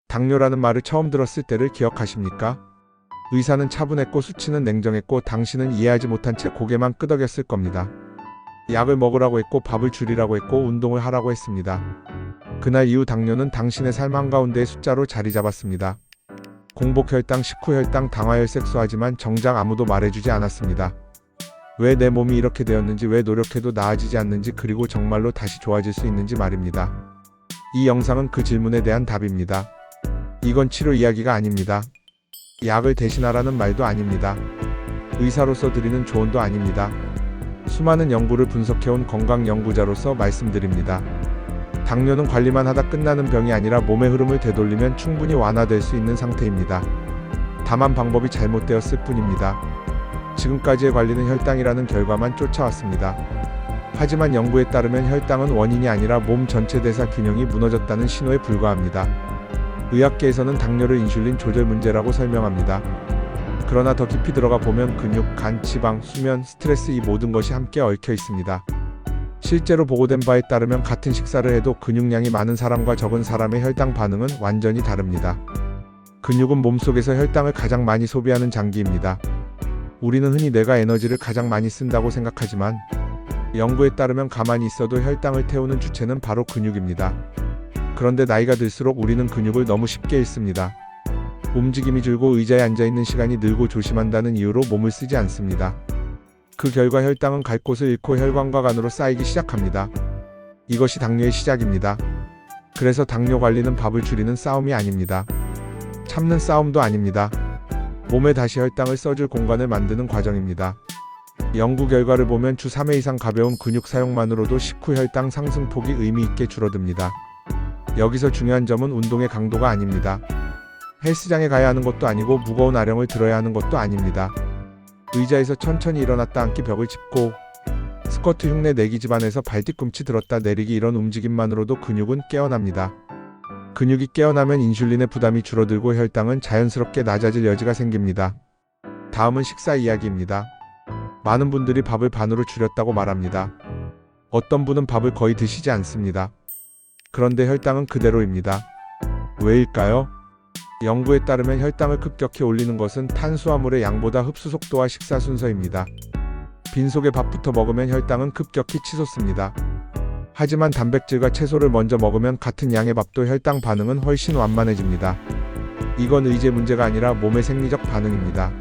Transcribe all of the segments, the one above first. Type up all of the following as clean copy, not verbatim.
당뇨라는 말을 처음 들었을 때를 기억하십니까? 의사는 차분했고 수치는 냉정했고 당신은 이해하지 못한 채 고개만 끄덕였을 겁니다. 약을 먹으라고 했고 밥을 줄이라고 했고 운동을 하라고 했습니다. 그날 이후 당뇨는 당신의 삶 한가운데의 숫자로 자리 잡았습니다. 공복혈당, 식후혈당, 당화혈색소하지만 정작 아무도 말해주지 않았습니다. 왜 내 몸이 이렇게 되었는지, 왜 노력해도 나아지지 않는지, 그리고 정말로 다시 좋아질 수 있는지 말입니다. 이 영상은 그 질문에 대한 답입니다. 이건 치료 이야기가 아닙니다. 약을 대신하라는 말도 아닙니다. 의사로서 드리는 조언도 아닙니다. 수많은 연구를 분석해온 건강 연구자로서 말씀드립니다. 당뇨는 관리만 하다 끝나는 병이 아니라 몸의 흐름을 되돌리면 충분히 완화될 수 있는 상태입니다. 다만 방법이 잘못되었을 뿐입니다. 지금까지의 관리는 혈당이라는 결과만 쫓아왔습니다. 하지만 연구에 따르면 혈당은 원인이 아니라 몸 전체 대사 균형이 무너졌다는 신호에 불과합니다. 의학계에서는 당뇨를 인슐린 조절 문제라고 설명합니다. 그러나 더 깊이 들어가 보면 근육, 간, 지방, 수면, 스트레스, 이 모든 것이 함께 얽혀 있습니다. 실제로 보고된 바에 따르면 같은 식사를 해도 근육량이 많은 사람과 적은 사람의 혈당 반응은 완전히 다릅니다. 근육은 몸속에서 혈당을 가장 많이 소비하는 장기입니다. 우리는 흔히 내가 에너지를 가장 많이 쓴다고 생각하지만 연구에 따르면 가만히 있어도 혈당을 태우는 주체는 바로 근육입니다. 그런데 나이가 들수록 우리는 근육을 너무 쉽게 잃습니다. 움직임이 줄고 의자에 앉아있는 시간이 늘고 조심한다는 이유로 몸을 쓰지 않습니다. 그 결과 혈당은 갈 곳을 잃고 혈관과 간으로 쌓이기 시작합니다. 이것이 당뇨의 시작입니다. 그래서 당뇨 관리는 밥을 줄이는 싸움이 아닙니다. 참는 싸움도 아닙니다. 몸에 다시 혈당을 써줄 공간을 만드는 과정입니다. 연구 결과를 보면 주 3회 이상 가벼운 근육 사용만으로도 식후 혈당 상승폭이 의미 있게 줄어듭니다. 여기서 중요한 점은 운동의 강도가 아닙니다. 헬스장에 가야 하는 것도 아니고 무거운 아령을 들어야 하는 것도 아닙니다. 의자에서 천천히 일어났다 앉기, 벽을 짚고 스쿼트 흉내 내기, 집안에서 발 뒤꿈치 들었다 내리기, 이런 움직임만으로도 근육은 깨어납니다. 근육이 깨어나면 인슐린의 부담이 줄어들고 혈당은 자연스럽게 낮아질 여지가 생깁니다. 다음은 식사 이야기입니다. 많은 분들이 밥을 반으로 줄였다고 말합니다. 어떤 분은 밥을 거의 드시지 않습니다. 그런데 혈당은 그대로입니다. 왜일까요? 연구에 따르면 혈당을 급격히 올리는 것은 탄수화물의 양보다 흡수 속도와 식사 순서입니다. 빈속에 밥부터 먹으면 혈당은 급격히 치솟습니다. 하지만 단백질과 채소를 먼저 먹으면 같은 양의 밥도 혈당 반응은 훨씬 완만해집니다. 이건 의제 문제가 아니라 몸의 생리적 반응입니다.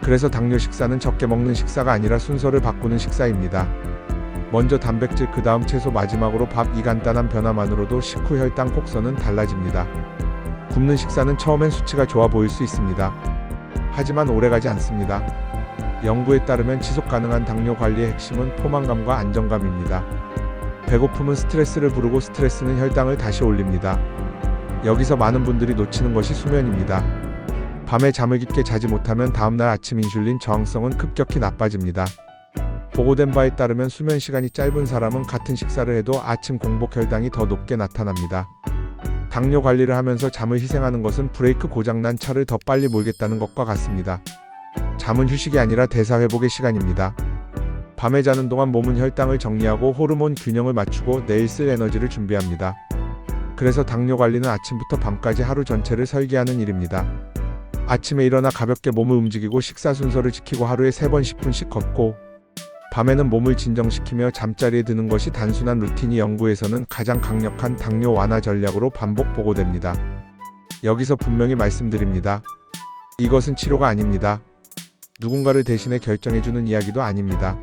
그래서 당뇨 식사는 적게 먹는 식사가 아니라 순서를 바꾸는 식사입니다. 먼저 단백질, 그 다음 채소, 마지막으로 밥, 이 간단한 변화만으로도 식후 혈당 곡선은 달라집니다. 굶는 식사는 처음엔 수치가 좋아 보일 수 있습니다. 하지만 오래가지 않습니다. 연구에 따르면 지속 가능한 당뇨 관리의 핵심은 포만감과 안정감입니다. 배고픔은 스트레스를 부르고 스트레스는 혈당을 다시 올립니다. 여기서 많은 분들이 놓치는 것이 수면입니다. 밤에 잠을 깊게 자지 못하면 다음날 아침 인슐린 저항성은 급격히 나빠집니다. 보고된 바에 따르면 수면 시간이 짧은 사람은 같은 식사를 해도 아침 공복 혈당이 더 높게 나타납니다. 당뇨 관리를 하면서 잠을 희생하는 것은 브레이크 고장난 차를 더 빨리 몰겠다는 것과 같습니다. 잠은 휴식이 아니라 대사 회복의 시간입니다. 밤에 자는 동안 몸은 혈당을 정리하고 호르몬 균형을 맞추고 내일 쓸 에너지를 준비합니다. 그래서 당뇨 관리는 아침부터 밤까지 하루 전체를 설계하는 일입니다. 아침에 일어나 가볍게 몸을 움직이고 식사 순서를 지키고 하루에 3번 10분씩 걷고, 밤에는 몸을 진정시키며 잠자리에 드는 것이 단순한 루틴이 연구에서는 가장 강력한 당뇨 완화 전략으로 반복 보고됩니다. 여기서 분명히 말씀드립니다. 이것은 치료가 아닙니다. 누군가를 대신해 결정해주는 이야기도 아닙니다.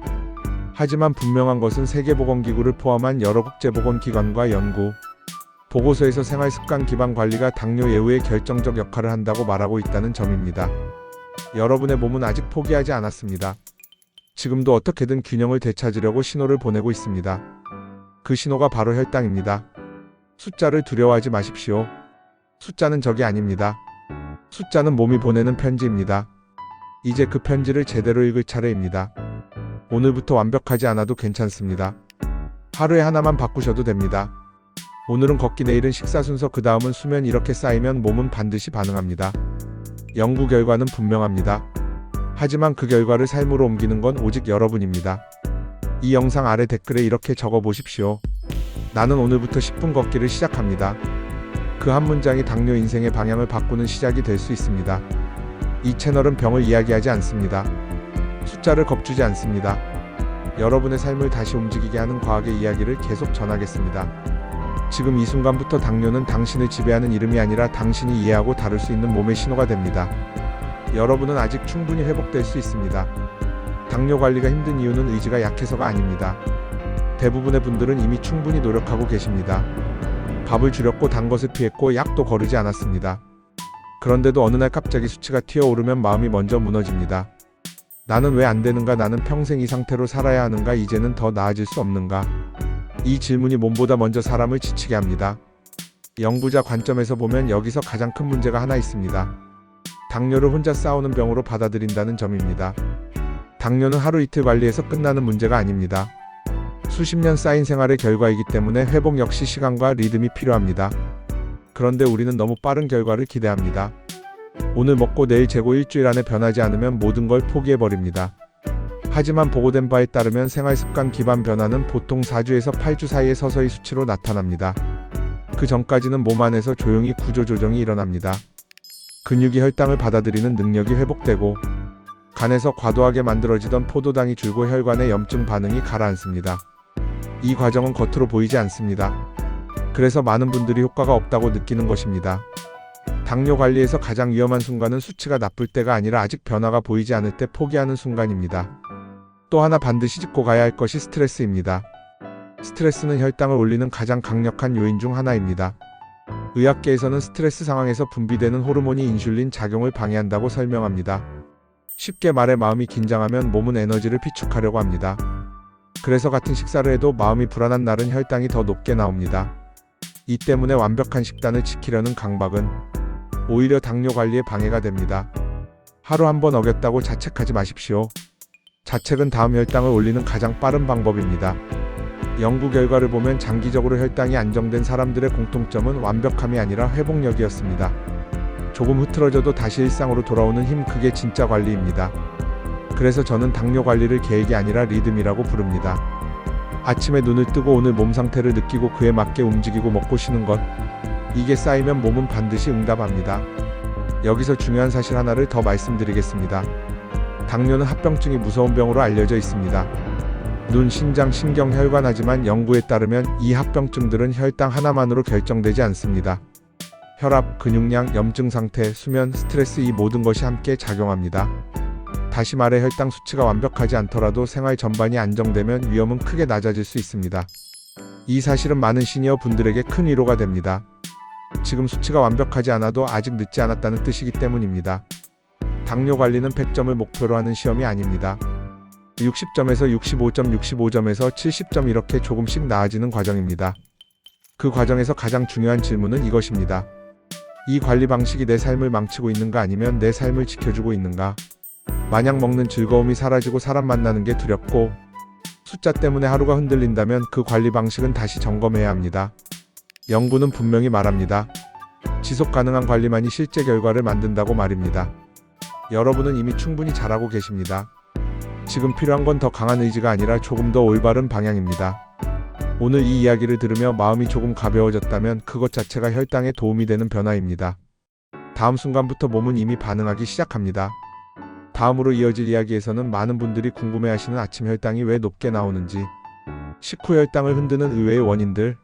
하지만 분명한 것은 세계보건기구를 포함한 여러 국제보건기관과 연구, 보고서에서 생활습관 기반 관리가 당뇨 예후에 결정적 역할을 한다고 말하고 있다는 점입니다. 여러분의 몸은 아직 포기하지 않았습니다. 지금도 어떻게든 균형을 되찾으려고 신호를 보내고 있습니다. 그 신호가 바로 혈당입니다. 숫자를 두려워하지 마십시오. 숫자는 적이 아닙니다. 숫자는 몸이 보내는 편지입니다. 이제 그 편지를 제대로 읽을 차례입니다. 오늘부터 완벽하지 않아도 괜찮습니다. 하루에 하나만 바꾸셔도 됩니다. 오늘은 걷기, 내일은 식사 순서, 그 다음은 수면, 이렇게 쌓이면 몸은 반드시 반응합니다. 연구 결과는 분명합니다. 하지만 그 결과를 삶으로 옮기는 건 오직 여러분입니다. 이 영상 아래 댓글에 이렇게 적어 보십시오. 나는 오늘부터 10분 걷기를 시작합니다. 그 한 문장이 당뇨 인생의 방향을 바꾸는 시작이 될 수 있습니다. 이 채널은 병을 이야기하지 않습니다. 숫자를 겁주지 않습니다. 여러분의 삶을 다시 움직이게 하는 과학의 이야기를 계속 전하겠습니다. 지금 이 순간부터 당뇨는 당신을 지배하는 이름이 아니라 당신이 이해하고 다룰 수 있는 몸의 신호가 됩니다. 여러분은 아직 충분히 회복될 수 있습니다. 당뇨 관리가 힘든 이유는 의지가 약해서가 아닙니다. 대부분의 분들은 이미 충분히 노력하고 계십니다. 밥을 줄였고 단 것을 피했고 약도 거르지 않았습니다. 그런데도 어느 날 갑자기 수치가 튀어오르면 마음이 먼저 무너집니다. 나는 왜 안 되는가? 나는 평생 이 상태로 살아야 하는가? 이제는 더 나아질 수 없는가? 이 질문이 몸보다 먼저 사람을 지치게 합니다. 연구자 관점에서 보면 여기서 가장 큰 문제가 하나 있습니다. 당뇨를 혼자 싸우는 병으로 받아들인다는 점입니다. 당뇨는 하루 이틀 관리해서 끝나는 문제가 아닙니다. 수십 년 쌓인 생활의 결과이기 때문에 회복 역시 시간과 리듬이 필요합니다. 그런데 우리는 너무 빠른 결과를 기대합니다. 오늘 먹고 내일 재고 일주일 안에 변하지 않으면 모든 걸 포기해버립니다. 하지만 보고된 바에 따르면 생활습관 기반 변화는 보통 4주에서 8주 사이에 서서히 수치로 나타납니다. 그 전까지는 몸 안에서 조용히 구조조정이 일어납니다. 근육이 혈당을 받아들이는 능력이 회복되고 간에서 과도하게 만들어지던 포도당이 줄고 혈관의 염증 반응이 가라앉습니다. 이 과정은 겉으로 보이지 않습니다. 그래서 많은 분들이 효과가 없다고 느끼는 것입니다. 당뇨 관리에서 가장 위험한 순간은 수치가 나쁠 때가 아니라 아직 변화가 보이지 않을 때 포기하는 순간입니다. 또 하나 반드시 짚고 가야 할 것이 스트레스입니다. 스트레스는 혈당을 올리는 가장 강력한 요인 중 하나입니다. 의학계에서는 스트레스 상황에서 분비되는 호르몬이 인슐린 작용을 방해한다고 설명합니다. 쉽게 말해 마음이 긴장하면 몸은 에너지를 비축하려고 합니다. 그래서 같은 식사를 해도 마음이 불안한 날은 혈당이 더 높게 나옵니다. 이 때문에 완벽한 식단을 지키려는 강박은 오히려 당뇨 관리에 방해가 됩니다. 하루 한 번 어겼다고 자책하지 마십시오. 자책은 다음 혈당을 올리는 가장 빠른 방법입니다. 연구 결과를 보면 장기적으로 혈당이 안정된 사람들의 공통점은 완벽함이 아니라 회복력이었습니다. 조금 흐트러져도 다시 일상으로 돌아오는 힘, 그게 진짜 관리입니다. 그래서 저는 당뇨 관리를 계획이 아니라 리듬이라고 부릅니다. 아침에 눈을 뜨고 오늘 몸 상태를 느끼고 그에 맞게 움직이고 먹고 쉬는 것, 이게 쌓이면 몸은 반드시 응답합니다. 여기서 중요한 사실 하나를 더 말씀드리겠습니다. 당뇨는 합병증이 무서운 병으로 알려져 있습니다. 눈, 신장, 신경, 혈관, 하지만 연구에 따르면 이 합병증들은 혈당 하나만으로 결정되지 않습니다. 혈압, 근육량, 염증 상태, 수면, 스트레스, 이 모든 것이 함께 작용합니다. 다시 말해 혈당 수치가 완벽하지 않더라도 생활 전반이 안정되면 위험은 크게 낮아질 수 있습니다. 이 사실은 많은 시니어 분들에게 큰 위로가 됩니다. 지금 수치가 완벽하지 않아도 아직 늦지 않았다는 뜻이기 때문입니다. 당뇨 관리는 100점을 목표로 하는 시험이 아닙니다. 60점에서 65점, 65점에서 70점 이렇게 조금씩 나아지는 과정입니다. 그 과정에서 가장 중요한 질문은 이것입니다. 이 관리 방식이 내 삶을 망치고 있는가 아니면 내 삶을 지켜주고 있는가? 만약 먹는 즐거움이 사라지고 사람 만나는 게 두렵고 숫자 때문에 하루가 흔들린다면 그 관리 방식은 다시 점검해야 합니다. 연구는 분명히 말합니다. 지속 가능한 관리만이 실제 결과를 만든다고 말입니다. 여러분은 이미 충분히 잘하고 계십니다. 지금 필요한 건 더 강한 의지가 아니라 조금 더 올바른 방향입니다. 오늘 이 이야기를 들으며 마음이 조금 가벼워졌다면 그것 자체가 혈당에 도움이 되는 변화입니다. 다음 순간부터 몸은 이미 반응하기 시작합니다. 다음으로 이어질 이야기에서는 많은 분들이 궁금해하시는 아침 혈당이 왜 높게 나오는지, 식후 혈당을 흔드는 의외의 원인들,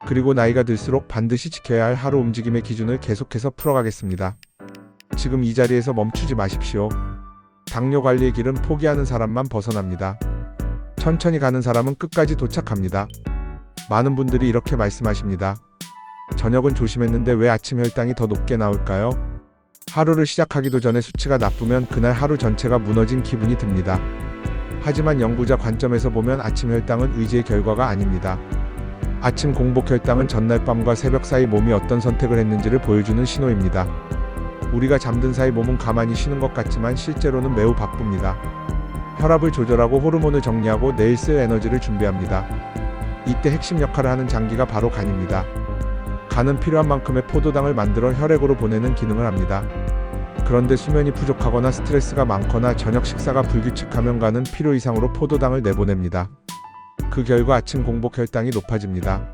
그리고 나이가 들수록 반드시 지켜야 할 하루 움직임의 기준을 계속해서 풀어가겠습니다. 지금 이 자리에서 멈추지 마십시오. 당뇨 관리의 길은 포기하는 사람만 벗어납니다. 천천히 가는 사람은 끝까지 도착합니다. 많은 분들이 이렇게 말씀하십니다. 저녁은 조심했는데 왜 아침 혈당이 더 높게 나올까요? 하루를 시작하기도 전에 수치가 나쁘면 그날 하루 전체가 무너진 기분이 듭니다. 하지만 연구자 관점에서 보면 아침 혈당은 의지의 결과가 아닙니다. 아침 공복 혈당은 전날 밤과 새벽 사이 몸이 어떤 선택을 했는지를 보여주는 신호입니다. 우리가 잠든 사이 몸은 가만히 쉬는 것 같지만 실제로는 매우 바쁩니다. 혈압을 조절하고 호르몬을 정리하고 내일 쓸 에너지를 준비합니다. 이때 핵심 역할을 하는 장기가 바로 간입니다. 간은 필요한 만큼의 포도당을 만들어 혈액으로 보내는 기능을 합니다. 그런데 수면이 부족하거나 스트레스가 많거나 저녁 식사가 불규칙하면 간은 필요 이상으로 포도당을 내보냅니다. 그 결과 아침 공복 혈당이 높아집니다.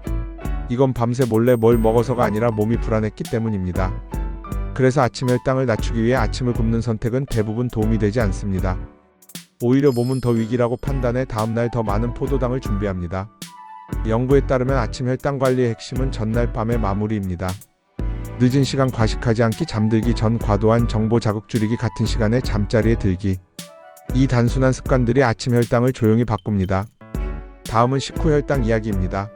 이건 밤새 몰래 뭘 먹어서가 아니라 몸이 불안했기 때문입니다. 그래서 아침 혈당을 낮추기 위해 아침을 굶는 선택은 대부분 도움이 되지 않습니다. 오히려 몸은 더 위기라고 판단해 다음날 더 많은 포도당을 준비합니다. 연구에 따르면 아침 혈당 관리의 핵심은 전날 밤의 마무리입니다. 늦은 시간 과식하지 않기, 잠들기 전 과도한 정보 자극 줄이기, 같은 시간에 잠자리에 들기. 이 단순한 습관들이 아침 혈당을 조용히 바꿉니다. 다음은 식후 혈당 이야기입니다.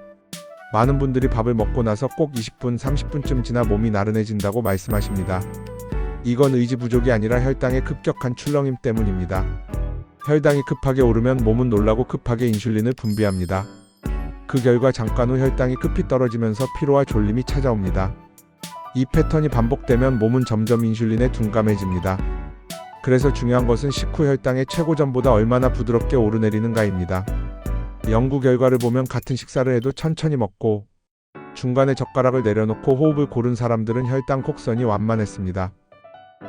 많은 분들이 밥을 먹고 나서 꼭 20분, 30분쯤 지나 몸이 나른해진다고 말씀하십니다. 이건 의지 부족이 아니라 혈당의 급격한 출렁임 때문입니다. 혈당이 급하게 오르면 몸은 놀라고 급하게 인슐린을 분비합니다. 그 결과 잠깐 후 혈당이 급히 떨어지면서 피로와 졸림이 찾아옵니다. 이 패턴이 반복되면 몸은 점점 인슐린에 둔감해집니다. 그래서 중요한 것은 식후 혈당의 최고점보다 얼마나 부드럽게 오르내리는가입니다. 연구 결과를 보면 같은 식사를 해도 천천히 먹고 중간에 젓가락을 내려놓고 호흡을 고른 사람들은 혈당 곡선이 완만했습니다.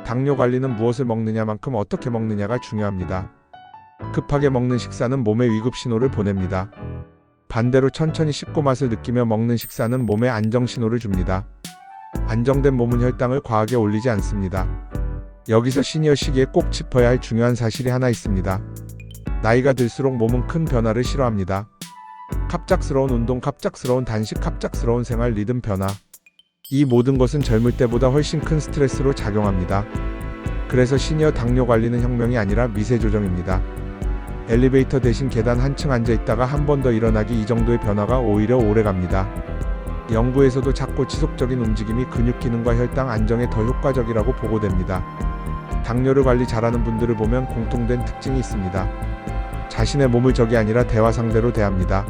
당뇨 관리는 무엇을 먹느냐만큼 어떻게 먹느냐가 중요합니다. 급하게 먹는 식사는 몸에 위급 신호를 보냅니다. 반대로 천천히 씹고 맛을 느끼며 먹는 식사는 몸에 안정 신호를 줍니다. 안정된 몸은 혈당을 과하게 올리지 않습니다. 여기서 시니어 시기에 꼭 짚어야 할 중요한 사실이 하나 있습니다. 나이가 들수록 몸은 큰 변화를 싫어합니다. 갑작스러운 운동, 갑작스러운 단식, 갑작스러운 생활 리듬 변화. 이 모든 것은 젊을 때보다 훨씬 큰 스트레스로 작용합니다. 그래서 시니어 당뇨 관리는 혁명이 아니라 미세 조정입니다. 엘리베이터 대신 계단 한층 앉아 있다가 한 번 더 일어나기, 이 정도의 변화가 오히려 오래갑니다. 연구에서도 작고 지속적인 움직임이 근육 기능과 혈당 안정에 더 효과적이라고 보고됩니다. 당뇨를 관리 잘하는 분들을 보면 공통된 특징이 있습니다. 자신의 몸을 적이 아니라 대화 상대로 대합니다.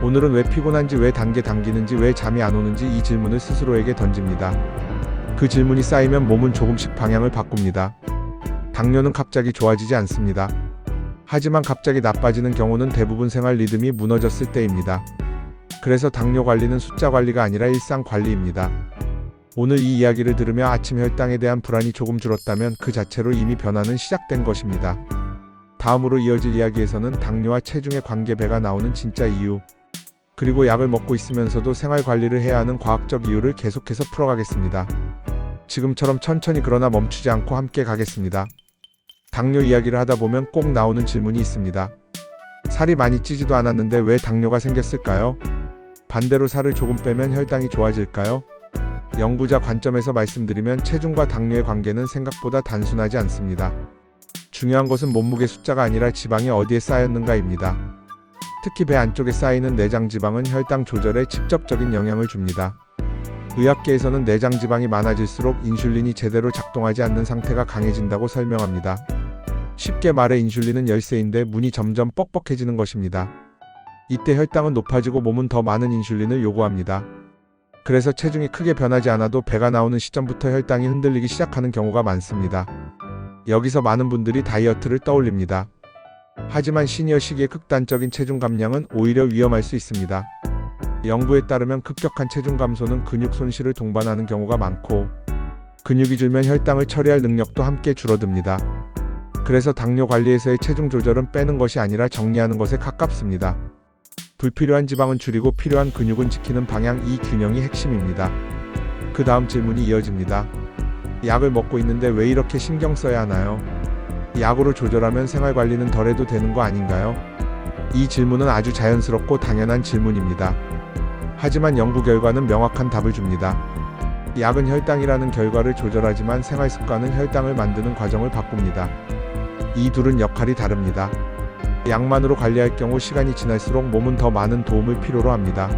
오늘은 왜 피곤한지, 왜 단계 당기는지, 왜 잠이 안 오는지, 이 질문을 스스로에게 던집니다. 그 질문이 쌓이면 몸은 조금씩 방향을 바꿉니다. 당뇨는 갑자기 좋아지지 않습니다. 하지만 갑자기 나빠지는 경우는 대부분 생활 리듬이 무너졌을 때입니다. 그래서 당뇨 관리는 숫자 관리가 아니라 일상 관리입니다. 오늘 이 이야기를 들으며 아침 혈당에 대한 불안이 조금 줄었다면 그 자체로 이미 변화는 시작된 것입니다. 다음으로 이어질 이야기에서는 당뇨와 체중의 관계, 배가 나오는 진짜 이유, 그리고 약을 먹고 있으면서도 생활 관리를 해야 하는 과학적 이유를 계속해서 풀어가겠습니다. 지금처럼 천천히 그러나 멈추지 않고 함께 가겠습니다. 당뇨 이야기를 하다 보면 꼭 나오는 질문이 있습니다. 살이 많이 찌지도 않았는데 왜 당뇨가 생겼을까요? 반대로 살을 조금 빼면 혈당이 좋아질까요? 연구자 관점에서 말씀드리면 체중과 당뇨의 관계는 생각보다 단순하지 않습니다. 중요한 것은 몸무게 숫자가 아니라 지방이 어디에 쌓였는가입니다. 특히 배 안쪽에 쌓이는 내장 지방은 혈당 조절에 직접적인 영향을 줍니다. 의학계에서는 내장 지방이 많아질수록 인슐린이 제대로 작동하지 않는 상태가 강해진다고 설명합니다. 쉽게 말해 인슐린은 열쇠인데 문이 점점 뻑뻑해지는 것입니다. 이때 혈당은 높아지고 몸은 더 많은 인슐린을 요구합니다. 그래서 체중이 크게 변하지 않아도 배가 나오는 시점부터 혈당이 흔들리기 시작하는 경우가 많습니다. 여기서 많은 분들이 다이어트를 떠올립니다. 하지만 시니어 시기의 극단적인 체중 감량은 오히려 위험할 수 있습니다. 연구에 따르면 급격한 체중 감소는 근육 손실을 동반하는 경우가 많고, 근육이 줄면 혈당을 처리할 능력도 함께 줄어듭니다. 그래서 당뇨 관리에서의 체중 조절은 빼는 것이 아니라 정리하는 것에 가깝습니다. 불필요한 지방은 줄이고 필요한 근육은 지키는 방향, 이 균형이 핵심입니다. 그 다음 질문이 이어집니다. 약을 먹고 있는데 왜 이렇게 신경 써야 하나요? 약으로 조절하면 생활 관리는 덜해도 되는 거 아닌가요? 이 질문은 아주 자연스럽고 당연한 질문입니다. 하지만 연구 결과는 명확한 답을 줍니다. 약은 혈당이라는 결과를 조절하지만 생활 습관은 혈당을 만드는 과정을 바꿉니다. 이 둘은 역할이 다릅니다. 약만으로 관리할 경우 시간이 지날수록 몸은 더 많은 도움을 필요로 합니다.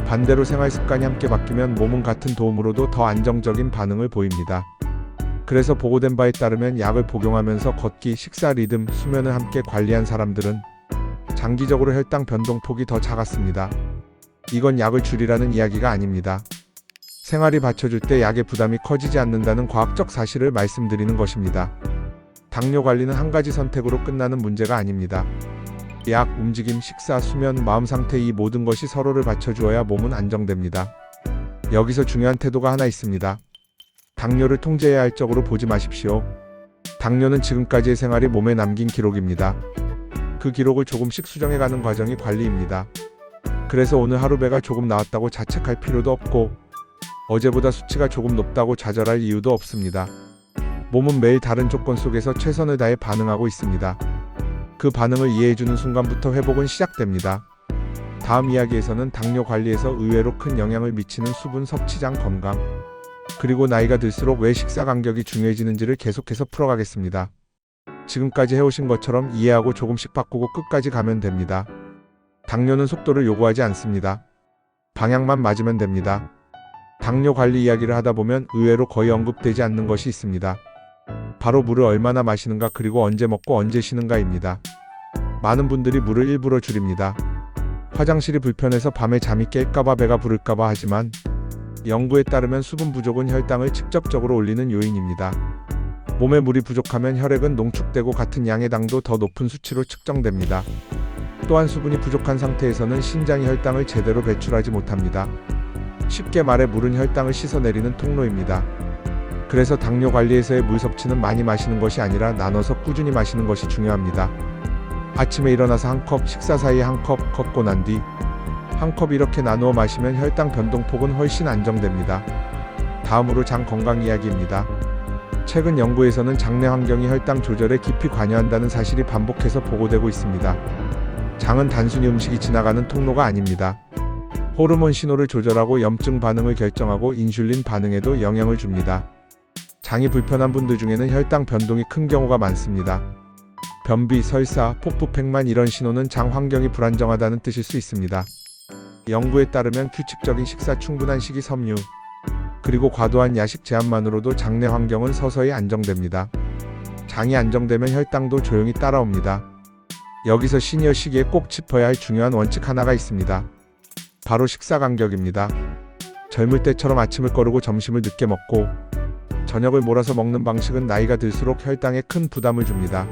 반대로 생활 습관이 함께 바뀌면 몸은 같은 도움으로도 더 안정적인 반응을 보입니다. 그래서 보고된 바에 따르면 약을 복용하면서 걷기, 식사 리듬, 수면을 함께 관리한 사람들은 장기적으로 혈당 변동폭이 더 작았습니다. 이건 약을 줄이라는 이야기가 아닙니다. 생활이 받쳐줄 때 약의 부담이 커지지 않는다는 과학적 사실을 말씀드리는 것입니다. 당뇨 관리는 한 가지 선택으로 끝나는 문제가 아닙니다. 약, 움직임, 식사, 수면, 마음 상태, 이 모든 것이 서로를 받쳐주어야 몸은 안정됩니다. 여기서 중요한 태도가 하나 있습니다. 당뇨를 통제해야 할 쪽으로 보지 마십시오. 당뇨는 지금까지의 생활이 몸에 남긴 기록입니다. 그 기록을 조금씩 수정해가는 과정이 관리입니다. 그래서 오늘 하루 배가 조금 나왔다고 자책할 필요도 없고 어제보다 수치가 조금 높다고 좌절할 이유도 없습니다. 몸은 매일 다른 조건 속에서 최선을 다해 반응하고 있습니다. 그 반응을 이해해주는 순간부터 회복은 시작됩니다. 다음 이야기에서는 당뇨 관리에서 의외로 큰 영향을 미치는 수분 섭취장 건강, 그리고 나이가 들수록 왜 식사 간격이 중요해지는지를 계속해서 풀어가겠습니다. 지금까지 해오신 것처럼 이해하고 조금씩 바꾸고 끝까지 가면 됩니다. 당뇨는 속도를 요구하지 않습니다. 방향만 맞으면 됩니다. 당뇨 관리 이야기를 하다 보면 의외로 거의 언급되지 않는 것이 있습니다. 바로 물을 얼마나 마시는가, 그리고 언제 먹고 언제 쉬는가입니다. 많은 분들이 물을 일부러 줄입니다. 화장실이 불편해서 밤에 잠이 깰까봐, 배가 부를까봐 하지만 연구에 따르면 수분 부족은 혈당을 직접적으로 올리는 요인입니다. 몸에 물이 부족하면 혈액은 농축되고 같은 양의 당도 더 높은 수치로 측정됩니다. 또한 수분이 부족한 상태에서는 신장이 혈당을 제대로 배출하지 못합니다. 쉽게 말해 물은 혈당을 씻어내리는 통로입니다. 그래서 당뇨 관리에서의 물 섭취는 많이 마시는 것이 아니라 나눠서 꾸준히 마시는 것이 중요합니다. 아침에 일어나서 한 컵, 식사 사이에 한 컵, 걷고 난 뒤 한 컵, 이렇게 나누어 마시면 혈당 변동폭은 훨씬 안정됩니다. 다음으로 장 건강 이야기입니다. 최근 연구에서는 장내 환경이 혈당 조절에 깊이 관여한다는 사실이 반복해서 보고되고 있습니다. 장은 단순히 음식이 지나가는 통로가 아닙니다. 호르몬 신호를 조절하고 염증 반응을 결정하고 인슐린 반응에도 영향을 줍니다. 장이 불편한 분들 중에는 혈당 변동이 큰 경우가 많습니다. 변비, 설사, 폭부팩만, 이런 신호는 장 환경이 불안정하다는 뜻일 수 있습니다. 연구에 따르면 규칙적인 식사, 충분한 식이섬유, 그리고 과도한 야식 제한만으로도 장내 환경은 서서히 안정됩니다. 장이 안정되면 혈당도 조용히 따라옵니다. 여기서 시니어 시기에 꼭 짚어야 할 중요한 원칙 하나가 있습니다. 바로 식사 간격입니다. 젊을 때처럼 아침을 거르고 점심을 늦게 먹고 저녁을 몰아서 먹는 방식은 나이가 들수록 혈당에 큰 부담을 줍니다.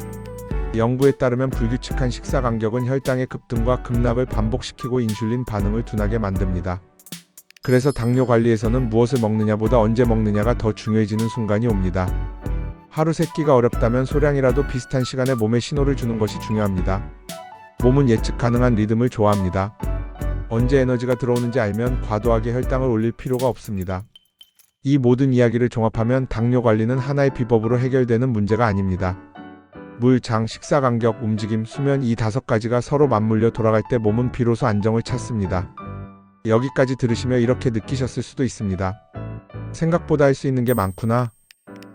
연구에 따르면 불규칙한 식사 간격은 혈당의 급등과 급락을 반복시키고 인슐린 반응을 둔하게 만듭니다. 그래서 당뇨 관리에서는 무엇을 먹느냐보다 언제 먹느냐가 더 중요해지는 순간이 옵니다. 하루 세끼가 어렵다면 소량이라도 비슷한 시간에 몸에 신호를 주는 것이 중요합니다. 몸은 예측 가능한 리듬을 좋아합니다. 언제 에너지가 들어오는지 알면 과도하게 혈당을 올릴 필요가 없습니다. 이 모든 이야기를 종합하면 당뇨 관리는 하나의 비법으로 해결되는 문제가 아닙니다. 물, 장, 식사 간격, 움직임, 수면, 이 5가지가 서로 맞물려 돌아갈 때 몸은 비로소 안정을 찾습니다. 여기까지 들으시며 이렇게 느끼셨을 수도 있습니다. 생각보다 할 수 있는 게 많구나.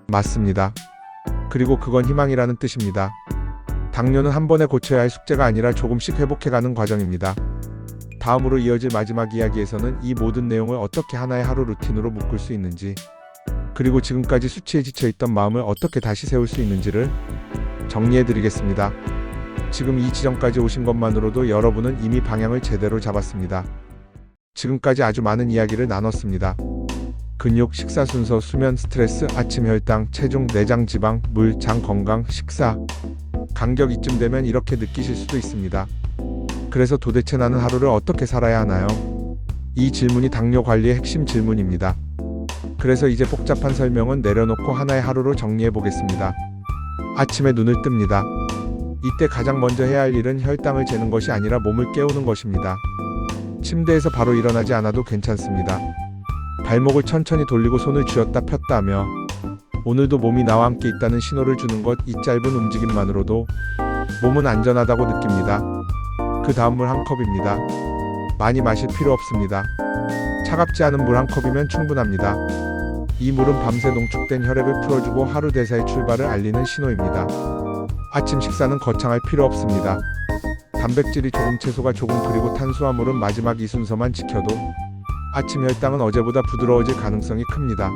맞습니다. 그리고 그건 희망이라는 뜻입니다. 당뇨는 한 번에 고쳐야 할 숙제가 아니라 조금씩 회복해가는 과정입니다. 다음으로 이어질 마지막 이야기에서는 이 모든 내용을 어떻게 하나의 하루 루틴으로 묶을 수 있는지, 그리고 지금까지 수치에 지쳐있던 마음을 어떻게 다시 세울 수 있는지를 정리해드리겠습니다. 지금 이 지점까지 오신 것만으로도 여러분은 이미 방향을 제대로 잡았습니다. 지금까지 아주 많은 이야기를 나눴습니다. 근육, 식사 순서, 수면, 스트레스, 아침 혈당, 체중, 내장 지방, 물, 장 건강, 식사 간격, 이쯤 되면 이렇게 느끼실 수도 있습니다. 그래서 도대체 나는 하루를 어떻게 살아야 하나요? 이 질문이 당뇨 관리의 핵심 질문입니다. 그래서 이제 복잡한 설명은 내려놓고 하나의 하루로 정리해 보겠습니다. 아침에 눈을 뜹니다. 이때 가장 먼저 해야 할 일은 혈당을 재는 것이 아니라 몸을 깨우는 것입니다. 침대에서 바로 일어나지 않아도 괜찮습니다. 발목을 천천히 돌리고 손을 쥐었다 폈다 하며 오늘도 몸이 나와 함께 있다는 신호를 주는 것, 이 짧은 움직임만으로도 몸은 안전하다고 느낍니다. 그 다음 물 한 컵입니다. 많이 마실 필요 없습니다. 차갑지 않은 물 한 컵이면 충분합니다. 이 물은 밤새 농축된 혈액을 풀어주고 하루 대사의 출발을 알리는 신호입니다. 아침 식사는 거창할 필요 없습니다. 단백질이 조금, 채소가 조금, 그리고 탄수화물은 마지막, 이 순서만 지켜도 아침 혈당은 어제보다 부드러워질 가능성이 큽니다.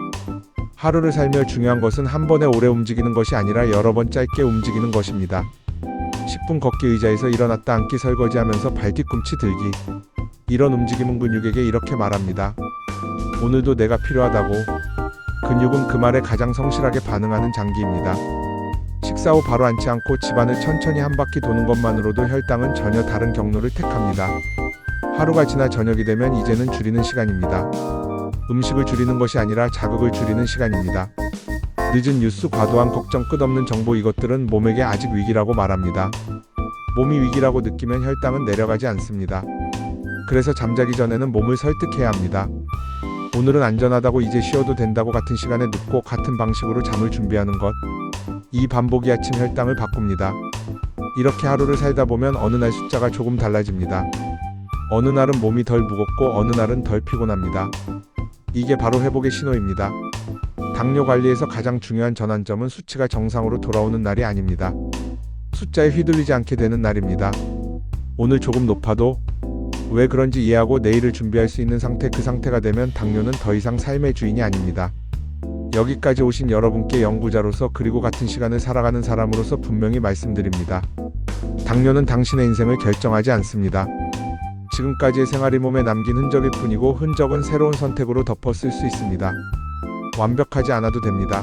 하루를 살며 중요한 것은 한 번에 오래 움직이는 것이 아니라 여러 번 짧게 움직이는 것입니다. 10분 걷기, 의자에서 일어났다 앉기, 설거지하면서 발 뒤꿈치 들기, 이런 움직임은 근육에게 이렇게 말합니다. 오늘도 내가 필요하다고. 근육은 그 말에 가장 성실하게 반응하는 장기입니다. 식사 후 바로 앉지 않고 집안을 천천히 한 바퀴 도는 것만으로도 혈당은 전혀 다른 경로를 택합니다. 하루가 지나 저녁이 되면 이제는 줄이는 시간입니다. 음식을 줄이는 것이 아니라 자극을 줄이는 시간입니다. 늦은 뉴스, 과도한 걱정, 끝없는 정보, 이것들은 몸에게 아직 위기라고 말합니다. 몸이 위기라고 느끼면 혈당은 내려가지 않습니다. 그래서 잠자기 전에는 몸을 설득해야 합니다. 오늘은 안전하다고 이제 쉬어도 된다고 같은 시간에 눕고 같은 방식으로 잠을 준비하는 것. 이 반복이 아침 혈당을 바꿉니다. 이렇게 하루를 살다 보면 어느 날 숫자가 조금 달라집니다. 어느 날은 몸이 덜 무겁고 어느 날은 덜 피곤합니다. 이게 바로 회복의 신호입니다. 당뇨 관리에서 가장 중요한 전환점은 수치가 정상으로 돌아오는 날이 아닙니다. 숫자에 휘둘리지 않게 되는 날입니다. 오늘 조금 높아도 왜 그런지 이해하고 내일을 준비할 수 있는 상태, 그 상태가 되면 당뇨는 더 이상 삶의 주인이 아닙니다. 여기까지 오신 여러분께 연구자로서 그리고 같은 시간을 살아가는 사람으로서 분명히 말씀드립니다. 당뇨는 당신의 인생을 결정하지 않습니다. 지금까지의 생활이 몸에 남긴 흔적일 뿐이고 흔적은 새로운 선택으로 덮어 쓸 수 있습니다. 완벽하지 않아도 됩니다.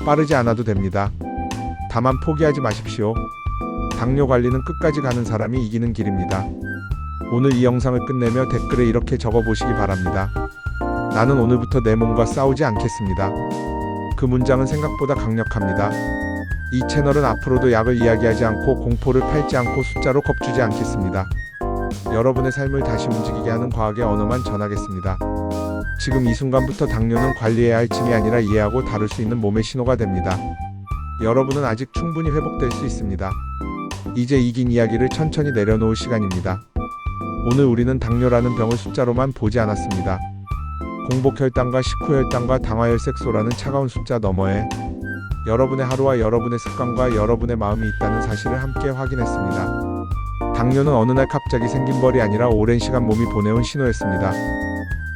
빠르지 않아도 됩니다. 다만 포기하지 마십시오. 당뇨 관리는 끝까지 가는 사람이 이기는 길입니다. 오늘 이 영상을 끝내며 댓글에 이렇게 적어보시기 바랍니다. 나는 오늘부터 내 몸과 싸우지 않겠습니다. 그 문장은 생각보다 강력합니다. 이 채널은 앞으로도 약을 이야기하지 않고 공포를 팔지 않고 숫자로 겁주지 않겠습니다. 여러분의 삶을 다시 움직이게 하는 과학의 언어만 전하겠습니다. 지금 이 순간부터 당뇨는 관리해야 할 짐이 아니라 이해하고 다룰 수 있는 몸의 신호가 됩니다. 여러분은 아직 충분히 회복될 수 있습니다. 이제 이긴 이야기를 천천히 내려놓을 시간입니다. 오늘 우리는 당뇨라는 병을 숫자로만 보지 않았습니다. 공복혈당과 식후혈당과 당화혈색소라는 차가운 숫자 너머에 여러분의 하루와 여러분의 습관과 여러분의 마음이 있다는 사실을 함께 확인했습니다. 당뇨는 어느 날 갑자기 생긴 벌이 아니라 오랜 시간 몸이 보내온 신호였습니다.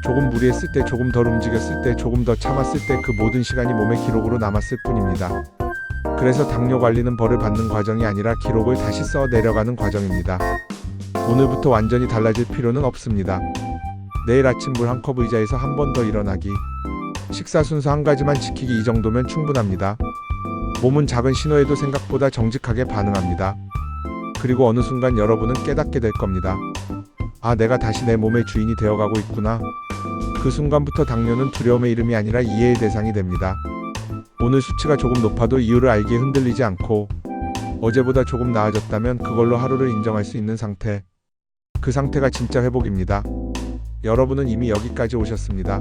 조금 무리했을 때, 조금 덜 움직였을 때, 조금 더 참았을 때 그 모든 시간이 몸의 기록으로 남았을 뿐입니다. 그래서 당뇨 관리는 벌을 받는 과정이 아니라 기록을 다시 써 내려가는 과정입니다. 오늘부터 완전히 달라질 필요는 없습니다. 내일 아침 물 한 컵, 의자에서 한 번 더 일어나기, 식사 순서 한 가지만 지키기, 이 정도면 충분합니다. 몸은 작은 신호에도 생각보다 정직하게 반응합니다. 그리고 어느 순간 여러분은 깨닫게 될 겁니다. 아, 내가 다시 내 몸의 주인이 되어가고 있구나. 그 순간부터 당뇨는 두려움의 이름이 아니라 이해의 대상이 됩니다. 오늘 수치가 조금 높아도 이유를 알기에 흔들리지 않고 어제보다 조금 나아졌다면 그걸로 하루를 인정할 수 있는 상태. 그 상태가 진짜 회복입니다. 여러분은 이미 여기까지 오셨습니다.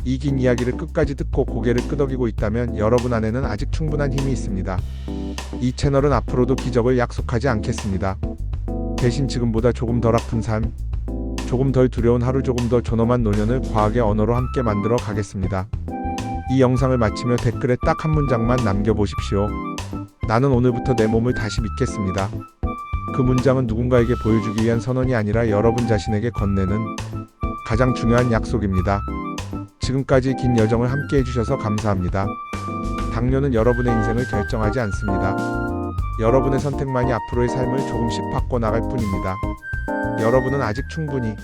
이 긴 이야기를 끝까지 듣고 고개를 끄덕이고 있다면 여러분 안에는 아직 충분한 힘이 있습니다. 이 채널은 앞으로도 기적을 약속하지 않겠습니다. 대신 지금보다 조금 덜 아픈 삶, 조금 덜 두려운 하루, 조금 더 존엄한 노년을 과학의 언어로 함께 만들어 가겠습니다. 이 영상을 마치며 댓글에 딱 한 문장만 남겨보십시오. 나는 오늘부터 내 몸을 다시 믿겠습니다. 그 문장은 누군가에게 보여주기 위한 선언이 아니라 여러분 자신에게 건네는 가장 중요한 약속입니다. 지금까지 긴 여정을 함께 해주셔서 감사합니다. 당뇨는 여러분의 인생을 결정하지 않습니다. 여러분의 선택만이 앞으로의 삶을 조금씩 바꿔나갈 뿐입니다. 여러분은 아직 충분히